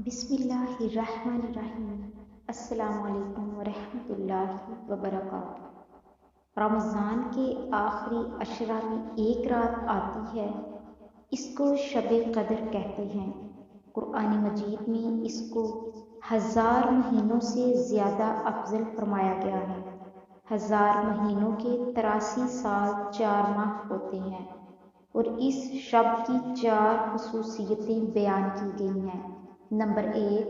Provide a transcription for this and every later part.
बिस्मिल्लाहिर्रहमानिर्रहीम। अस्सलामु अलैकुम वरहमतुल्लाहि वबरकातुहू। रमज़ान के आखिरी अशरा में एक रात आती है, इसको शब कदर कहते हैं। कुरान मजीद में इसको 1000 महीनों से ज़्यादा अफजल फरमाया गया है। 1000 महीनों के 83 साल 4 माह होते हैं और इस शब की 4 खुसूसियतें बयान की गई हैं। नंबर 1,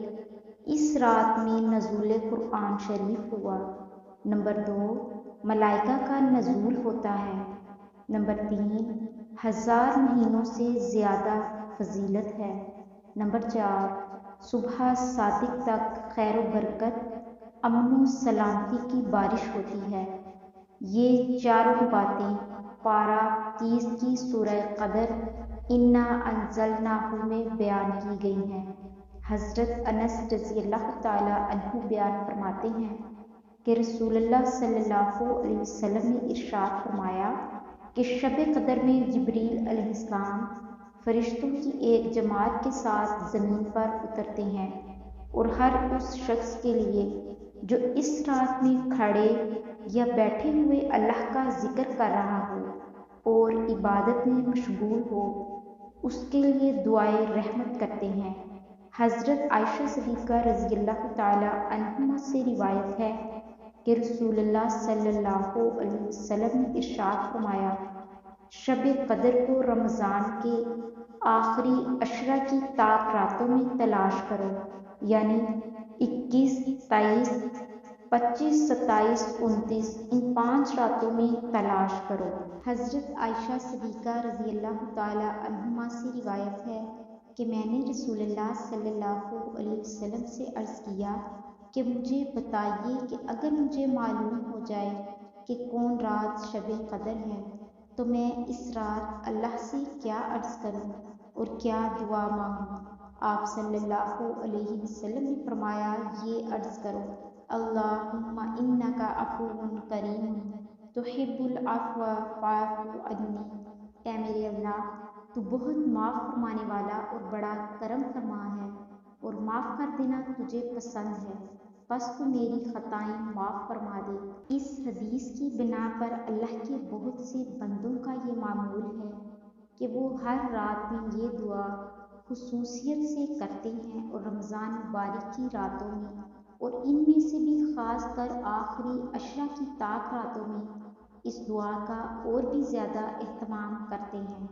इस रात में नज़ूल कुरान शरीफ हुआ। नंबर 2, मलाइका का नज़ूल होता है। नंबर 3, 1000 महीनों से ज़्यादा फजीलत है। नंबर 4, सुबह सादिक तक खैर बरकत, अमन सलामती की बारिश होती है। ये चारों बातें पारा 30 की सूरह कदर इन्ना अंज़लनाहु में बयान की गई हैं। हज़रत अनस रज़ियल्लाहु ताला अन्हु बयान फरमाते हैं कि रसूलुल्लाह सल्लल्लाहु अलैहि वसल्लम ने इरशाद फरमाया कि शब कदर में जिब्रील अलैहिस्सलाम फरिश्तों की एक जमात के साथ ज़मीन पर उतरते हैं और हर उस शख्स के लिए जो इस रात में खड़े या बैठे हुए अल्लाह का जिक्र कर रहा हो और इबादत में मशगूल हो, उसके लिए दुआए रहमत करते हैं। हज़रत आयशा सिद्दीक़ा रज़ियल्लाहु ताला अन्हुमा से रिवायत है कि रसूलुल्लाह सल्लल्लाहु अलैहि वसल्लम ने इरशाद फरमाया, शब कदर को रमज़ान के आखिरी अशरा की ताक रातों में तलाश करो, यानी 21, 23, 25, 27, 29 इन 5 रातों में तलाश करो। हज़रत आयशा सिद्दीक़ा रज़ियल्लाहु ताला अन्हुमा से रिवायत है कि मैंने रसूलुल्लाह सल्लल्लाहु अलैहि वसल्लम से अर्ज़ किया कि मुझे बताइए कि अगर मुझे मालूम हो जाए कि कौन रात शब कदर है तो मैं इस रात अल्लाह से क्या अर्ज़ करूं और क्या दुआ मांगूं। आप सल्लल्लाहु अलैहि वसल्लम ने फरमाया, ये अर्ज़ करो, अल्लाहुम्मा इन्नका अफ़ुव्वुन करीमुन तुहिब्बुल अफ़्व फ़अफ़ु अन्नी। ऐ मेरे अल्लाह, तू बहुत माफ़ फरमाने वाला और बड़ा करम फरमा है और माफ़ कर देना तुझे पसंद है, बस तू मेरी खताएं माफ़ फरमा दे। इस हदीस की बिना पर अल्लाह के बहुत से बंदों का ये मामूल है कि वो हर रात में ये दुआ खुसूसियत से करते हैं और रमज़ान मुबारक की रातों में और इनमें से भी ख़ास कर आखिरी अशरा की ताक रातों में इस दुआ का और भी ज़्यादा एहतमाम करते हैं।